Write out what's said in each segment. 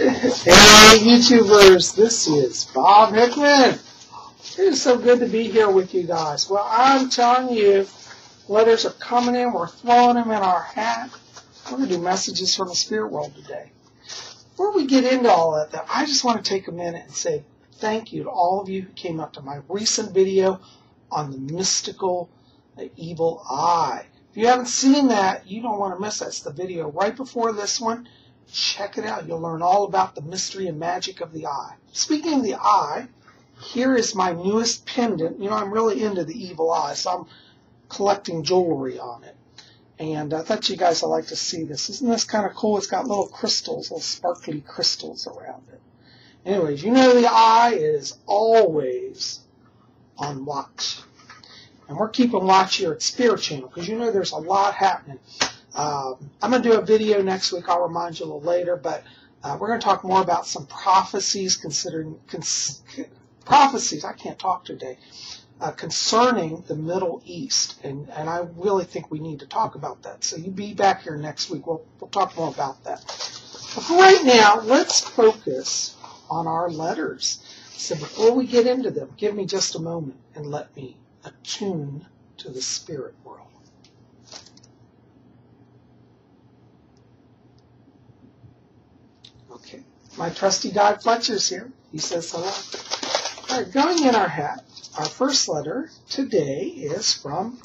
Hey YouTubers, this is Bob Hickman. It is so good to be here with you guys. Well, I'm telling you, letters are coming in. We're throwing them in our hat. We're going to do messages from the spirit world today. Before we get into all of that, I just want to take a minute and say thank you to all of you who came up to my recent video on the mystical evil eye. If you haven't seen that, you don't want to miss that. It's the video right before this one. Check it out. You'll learn all about the mystery and magic of the eye. Speaking of the eye, here is my newest pendant. You know, I'm really into the evil eye, so I'm collecting jewelry on it. And I thought you guys would like to see this. Isn't this kind of cool? It's got little crystals, little sparkly crystals around it. Anyways, you know the eye is always on watch. And we're keeping watch here at Spirit Channel because you know there's a lot happening. I'm going to do a video next week. I'll remind you a little later, but we're going to talk more about some prophecies prophecies, I can't talk today, concerning the Middle East. And I really think we need to talk about that. So you be back here next week. We'll talk more about that. But for right now, let's focus on our letters. So before we get into them, give me just a moment and let me attune to the spirit world. Okay, my trusty guide Fletcher's here. He says hello. All right, going in our hat, our first letter today is from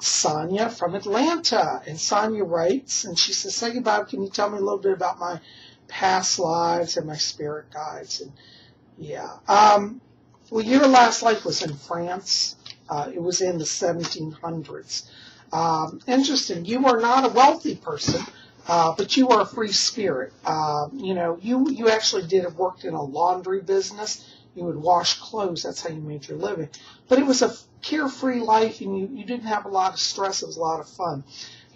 Sonia from Atlanta. And Sonia writes, and she says, "Say Bob, can you tell me a little bit about my past lives and my spirit guides?" And yeah, well, your last life was in France. It was in the 1700s. Interesting. You are not a wealthy person. But you are a free spirit. You know, you actually worked in a laundry business. You would wash clothes. That's how you made your living. But it was a carefree life, and you didn't have a lot of stress. It was a lot of fun.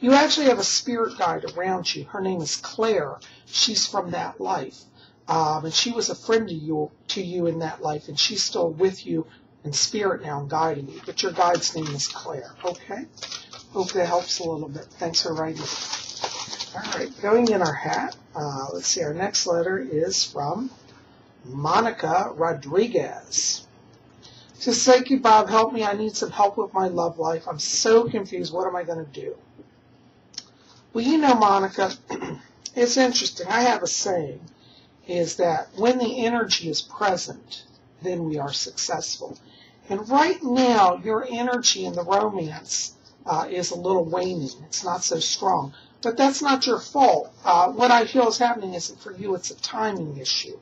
You actually have a spirit guide around you. Her name is Claire. She's from that life. And she was a friend to you in that life, and she's still with you in spirit now and guiding you. But your guide's name is Claire. Okay? Hope that helps a little bit. Thanks for writing. All right, going in our hat, let's see, our next letter is from Monica Rodriguez. She says, "Thank you, Bob, help me. I need some help with my love life. I'm so confused. What am I going to do?" Well, you know, Monica, it's interesting. I have a saying, is that when the energy is present, then we are successful. And right now, your energy in the romance is a little waning. It's not so strong. But that's not your fault. What I feel is happening is that for you it's a timing issue.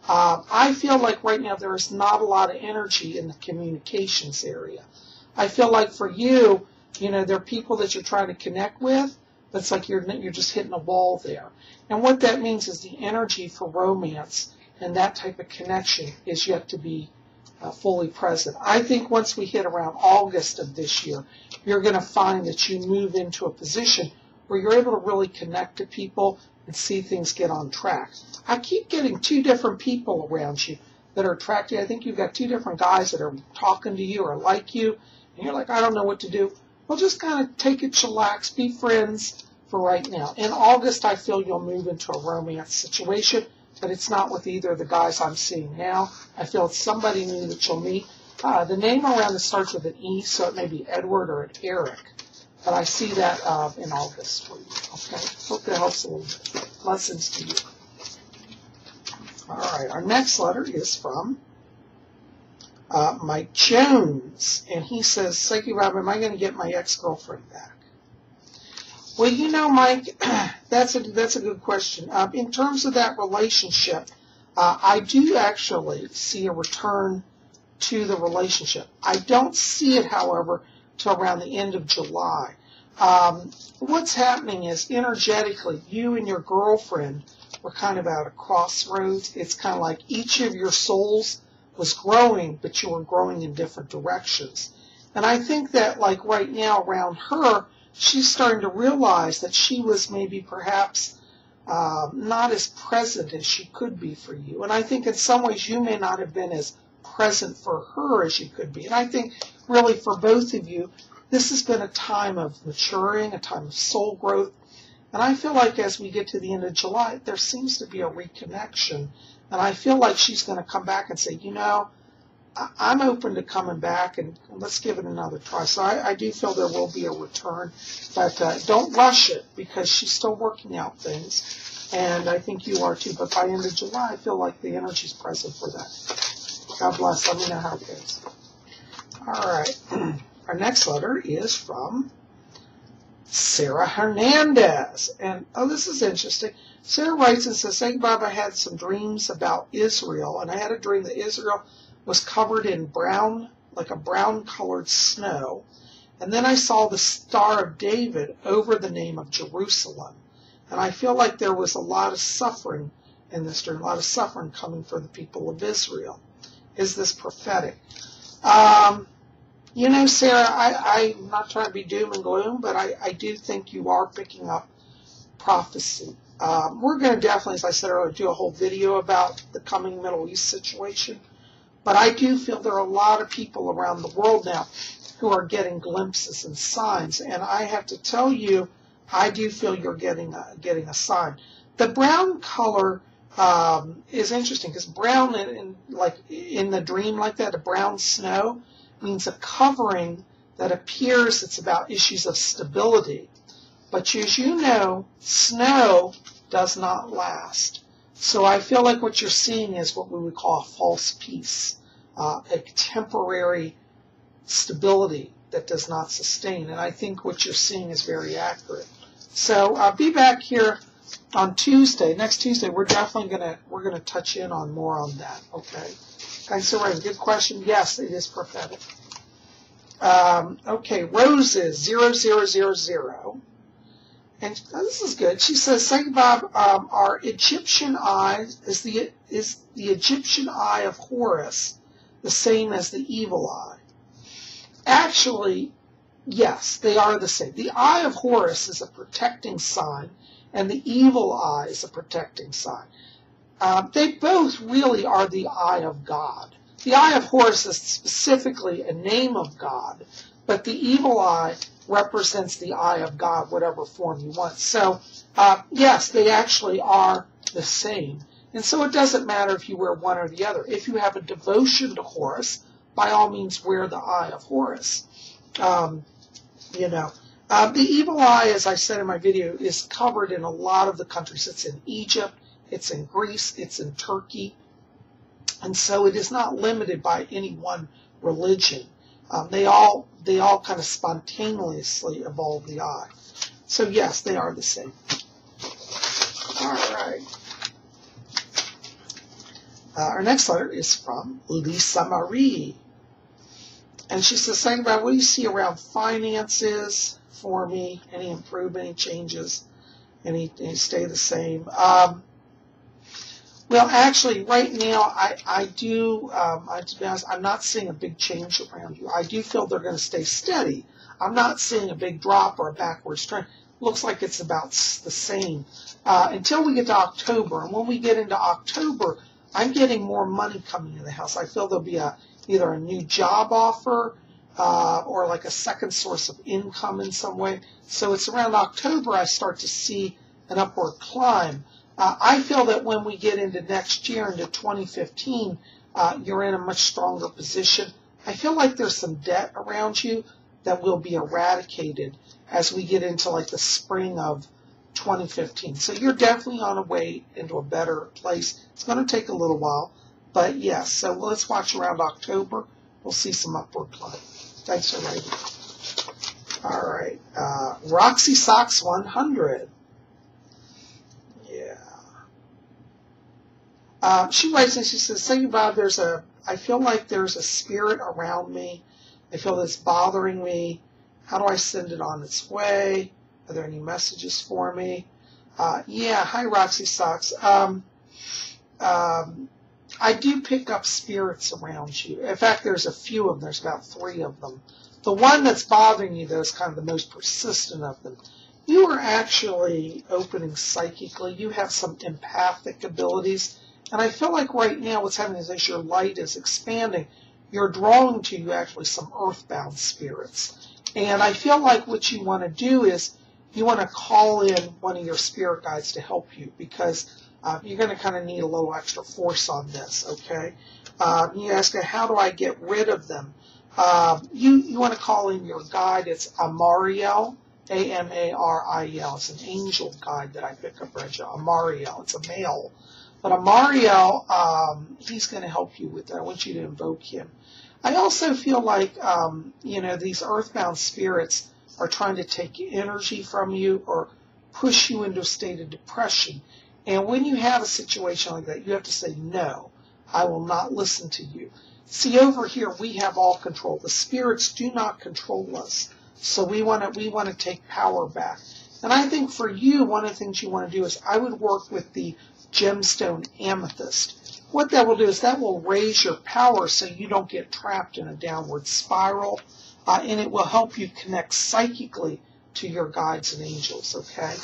I feel like right now there is not a lot of energy in the communications area. I feel like for you, you know, there are people that you're trying to connect with, but it's like you're just hitting a wall there. And what that means is the energy for romance and that type of connection is yet to be fully present. I think once we hit around August of this year, you're going to find that you move into a position where you're able to really connect to people and see things get on track. I keep getting two different people around you that are attracted. I think you've got two different guys that are talking to you or like you, and you're like, I don't know what to do. Well, just kind of take it, chillax, be friends for right now. In August, I feel you'll move into a romance situation, but it's not with either of the guys I'm seeing now. I feel it's somebody new that you'll meet. The name around it starts with an E, so it may be Edward or an Eric. But I see that in August for you, okay? Hope that helps a little bit. Blessings to you. All right, our next letter is from Mike Jones. And he says, "Psychic Bob, am I going to get my ex-girlfriend back?" Well, you know, Mike, that's a good question. In terms of that relationship, I do actually see a return to the relationship. I don't see it, however, till around the end of July. What's happening is energetically, you and your girlfriend were kind of at a crossroads. It's kind of like each of your souls was growing, but you were growing in different directions. And I think that like right now around her, she's starting to realize that she was maybe perhaps not as present as she could be for you. And I think in some ways you may not have been as present for her as you could be. And I think really for both of you, this has been a time of maturing, a time of soul growth, And I feel like as we get to the end of July, there seems to be a reconnection. And I feel like she's going to come back and say, you know, I'm open to coming back and let's give it another try. So I do feel there will be a return, but don't rush it because she's still working out things, and I think you are too. But by end of July, I feel like the energy's present for that. God bless. Let me know how it goes. All right. Our next letter is from Sarah Hernandez. And, oh, this is interesting. Sarah writes and says, "Hey, Bob, I had some dreams about Israel, and I had a dream that Israel was covered in brown, like a brown-colored snow. And then I saw the Star of David over the name of Jerusalem. And I feel like there was a lot of suffering in this dream, a lot of suffering coming for the people of Israel. Is this prophetic?" You know, Sarah, I'm not trying to be doom and gloom, but I do think you are picking up prophecy. We're going to definitely, as I said earlier, do a whole video about the coming Middle East situation. But I do feel there are a lot of people around the world now who are getting glimpses and signs. And I have to tell you, I do feel you're getting a sign. The brown color is interesting because brown, in the dream like that, a brown snow, means a covering that appears it's about issues of stability. But as you know, snow does not last. So I feel like what you're seeing is what we would call a false peace, a temporary stability that does not sustain. And I think what you're seeing is very accurate. So I'll be back here on Tuesday. Next Tuesday, we're definitely gonna touch in on more on that. Okay. Thanks for writing. Good question. Yes, it is prophetic. Okay, Roses 0000. And this is good. She says, "Say, Bob, our Egyptian eye is the Egyptian eye of Horus the same as the evil eye?" Actually, yes, they are the same. The eye of Horus is a protecting sign, and the evil eye is a protecting sign. They both really are the eye of God. The eye of Horus is specifically a name of God, but the evil eye represents the eye of God, whatever form you want. So, yes, they actually are the same. And so it doesn't matter if you wear one or the other. If you have a devotion to Horus, by all means wear the eye of Horus. You know, the evil eye, as I said in my video, is covered in a lot of the countries. It's in Egypt, it's in Greece, it's in Turkey. And so it is not limited by any one religion. They all kind of spontaneously evolve the eye. So yes, they are the same. All right. Our next letter is from Lisa Marie. And she says, "Saying about what do you see around finances for me? Any improvement, any changes, any stay the same?" Well, actually, right now, I do, to be honest, I'm not seeing a big change around you. I do feel they're going to stay steady. I'm not seeing a big drop or a backwards trend. Looks like it's about the same until we get to October. And when we get into October, I'm getting more money coming into the house. I feel there'll be either a new job offer or like a second source of income in some way. So it's around October I start to see an upward climb. I feel that when we get into next year, into 2015, you're in a much stronger position. I feel like there's some debt around you that will be eradicated as we get into like the spring of 2015. So you're definitely on a way into a better place. It's going to take a little while, but yes. So let's watch around October. We'll see some upward climb. Thanks for writing. All right. Roxy Socks 100. She writes and she says, "Say, Bob, I feel like there's a spirit around me. I feel it's bothering me. How do I send it on its way? Are there any messages for me?" Yeah, hi, Roxy Socks. I do pick up spirits around you. In fact, there's a few of them. There's about 3 of them. The one that's bothering you, though, is kind of the most persistent of them. You are actually opening psychically. You have some empathic abilities. And I feel like right now what's happening is as your light is expanding, you're drawing to you actually some earthbound spirits. And I feel like what you want to do is you want to call in one of your spirit guides to help you, because you're going to kind of need a little extra force on this, okay? You ask, how do I get rid of them? You want to call in your guide. It's Amariel, A-M-A-R-I-E-L. It's an angel guide that I pick up, Reggie. Amariel. It's a male. But Amariel, he's going to help you with that. I want you to invoke him. I also feel like, these earthbound spirits are trying to take energy from you or push you into a state of depression. And when you have a situation like that, you have to say, no, I will not listen to you. See, over here, we have all control. The spirits do not control us. So we want to take power back. And I think for you, one of the things you want to do is I would work with the gemstone amethyst. What that will do is that will raise your power so you don't get trapped in a downward spiral. And it will help you connect psychically to your guides and angels, okay?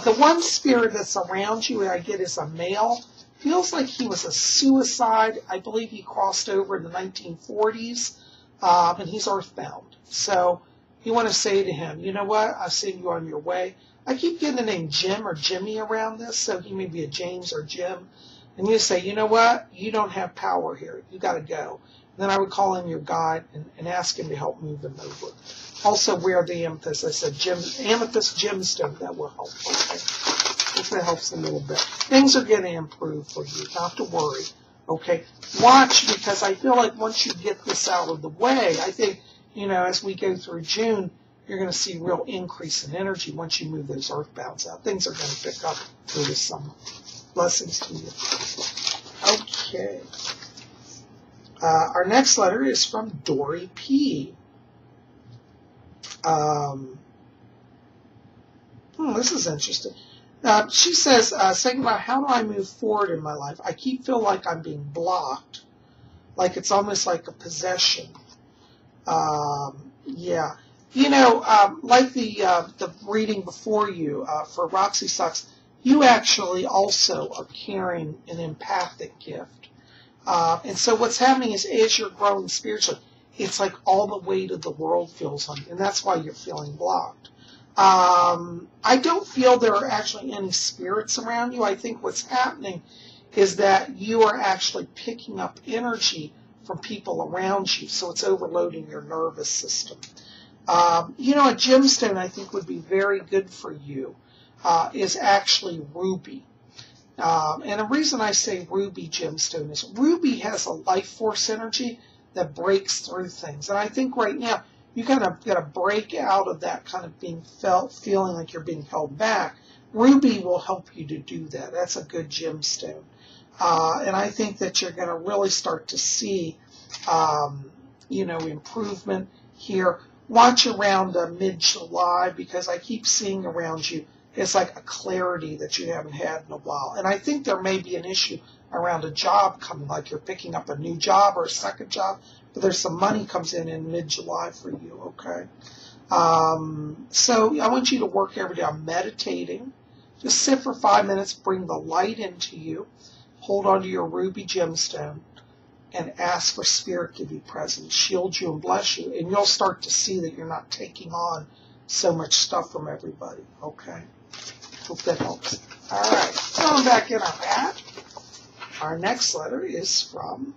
The one spirit that's around you, I get, is a male. Feels like he was a suicide. I believe he crossed over in the 1940s, and he's earthbound. So you want to say to him, you know what, I've seen you on your way. I keep getting the name Jim or Jimmy around this, so he may be a James or Jim. And you say, you know what, you don't have power here. You got to go. And then I would call in your guide and ask him to help move them over. Also wear the amethyst. I said amethyst gemstone. That will help. Okay. If that helps a little bit. Things are going to improve for you. Not to worry. Okay. Watch, because I feel like once you get this out of the way, I think, as we go through June, you're going to see real increase in energy once you move those earthbounds out. Things are going to pick up through the summer. Blessings to you. Okay. Our next letter is from Dory P. This is interesting. She says, saying about how do I move forward in my life? I feel like I'm being blocked, like it's almost like a possession. Yeah. Like the reading before you for Roxy Sucks, you actually also are carrying an empathic gift. And so what's happening is as you're growing spiritually, it's like all the weight of the world feels on you, and that's why you're feeling blocked. I don't feel there are actually any spirits around you. I think what's happening is that you are actually picking up energy from people around you, so it's overloading your nervous system. A gemstone I think would be very good for you is actually ruby. And the reason I say ruby gemstone is ruby has a life force energy that breaks through things. And I think right now you got to break out of that kind of feeling like you're being held back. Ruby will help you to do that. That's a good gemstone. And I think that you're going to really start to see, improvement here. Watch around mid-July, because I keep seeing around you it's like a clarity that you haven't had in a while. And I think there may be an issue around a job coming, like you're picking up a new job or a second job, but there's some money comes in mid-July for you, okay? So I want you to work every day on meditating. Just sit for 5 minutes, bring the light into you, hold on to your ruby gemstone, and ask for spirit to be present, shield you and bless you, and you'll start to see that you're not taking on so much stuff from everybody, okay? Hope that helps. All right, going back in our hat. Our next letter is from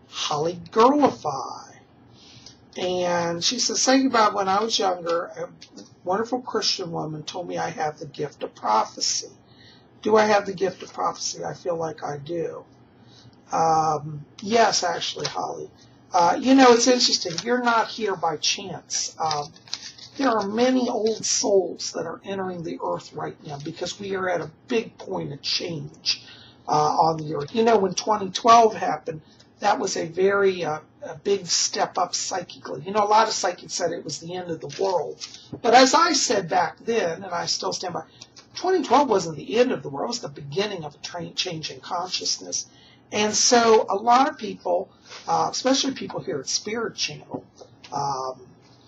Holly Girlify. And she says, thinking about when I was younger, a wonderful Christian woman told me I have the gift of prophecy. Do I have the gift of prophecy? I feel like I do. Yes, actually, Holly. It's interesting. You're not here by chance. There are many old souls that are entering the earth right now because we are at a big point of change on the earth. When 2012 happened, that was a very a big step up psychically. A lot of psychics said it was the end of the world. But as I said back then, and I still stand by, 2012 wasn't the end of the world. It was the beginning of a change in consciousness. And so a lot of people, especially people here at Spirit Channel,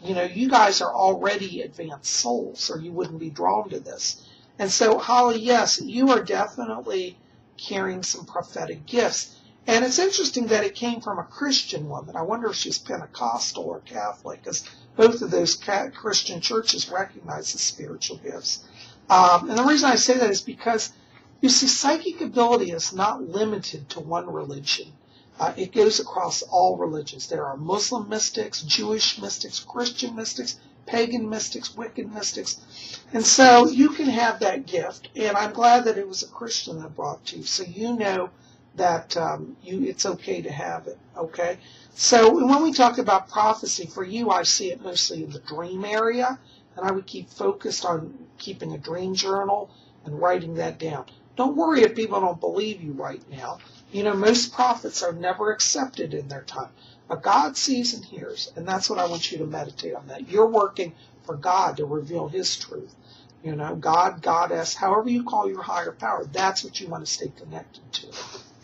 you guys are already advanced souls, or you wouldn't be drawn to this. And so, Holly, yes, you are definitely carrying some prophetic gifts. And it's interesting that it came from a Christian woman. I wonder if she's Pentecostal or Catholic, because both of those Christian churches recognize the spiritual gifts. And the reason I say that is because, you see, psychic ability is not limited to one religion. It goes across all religions. There are Muslim mystics, Jewish mystics, Christian mystics, pagan mystics, Wiccan mystics. And so you can have that gift. And I'm glad that it was a Christian that brought it to you. So you know that it's okay to have it, okay? So when we talk about prophecy, for you, I see it mostly in the dream area. And I would keep focused on keeping a dream journal and writing that down. Don't worry if people don't believe you right now. You know, most prophets are never accepted in their time. But God sees and hears, and that's what I want you to meditate on that. You're working for God to reveal His truth. You know, God, Goddess, however you call your higher power, that's what you want to stay connected to.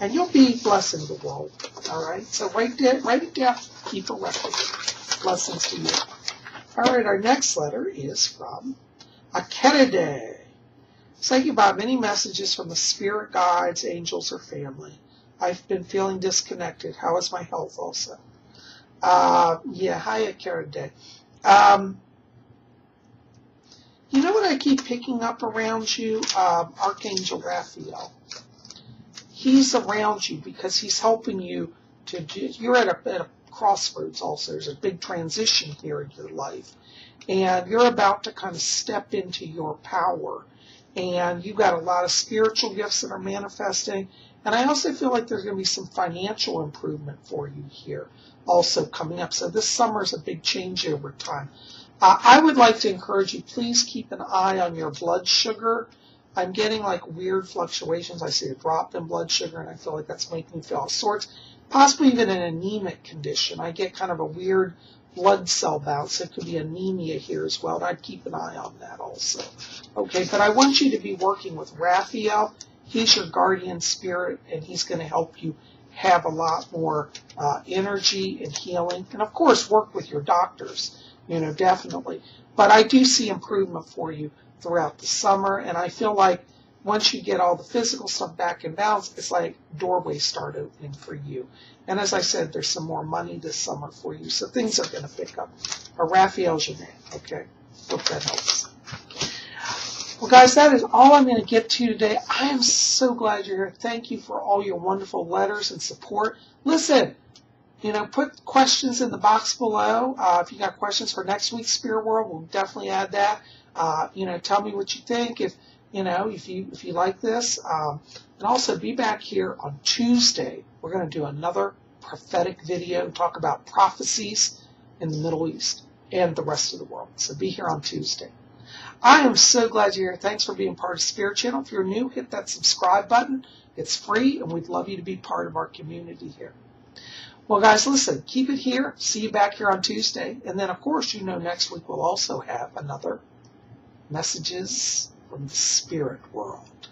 And you'll be blessing the world, all right? So write it down, keep a record. Blessings to you. All right, our next letter is from Hernandez. Psychic Bob, many messages from the spirit guides, angels, or family. I've been feeling disconnected. How is my health also? Yeah, hi, Hernandez. You know what I keep picking up around you? Archangel Raphael. He's around you because he's helping you to do, you're at a crossroads also. There's a big transition here in your life. And you're about to kind of step into your power. And you've got a lot of spiritual gifts that are manifesting. And I also feel like there's going to be some financial improvement for you here also coming up. So this summer is a big changeover time. I would like to encourage you, please keep an eye on your blood sugar. I'm getting like weird fluctuations. I see a drop in blood sugar, and I feel like that's making me feel all sorts. Possibly even an anemic condition. I get kind of a weird blood cell bounce. It could be anemia here as well, and I'd keep an eye on that also. Okay, but I want you to be working with Raphael. He's your guardian spirit, and he's going to help you have a lot more energy and healing. And, of course, work with your doctors, you know, definitely. But I do see improvement for you throughout the summer, and I feel like once you get all the physical stuff back in balance, it's like doorways start opening for you. And as I said, there's some more money this summer for you, so things are going to pick up. Raphael's your name, okay? Hope that helps. Well, guys, that is all I'm going to get to today. I am so glad you're here. Thank you for all your wonderful letters and support. Listen, you know, put questions in the box below. If you got questions for next week's Spirit World, we'll definitely add that. You know, tell me what you think. If you like this, and also be back here on Tuesday. We're going to do another prophetic video and talk about prophecies in the Middle East and the rest of the world. So be here on Tuesday. I am so glad you're here. Thanks for being part of Spirit Channel. If you're new, hit that subscribe button. It's free, and we'd love you to be part of our community here. Well, guys, listen, keep it here. See you back here on Tuesday. And then, of course, you know next week we'll also have another Messages from the Spirit World.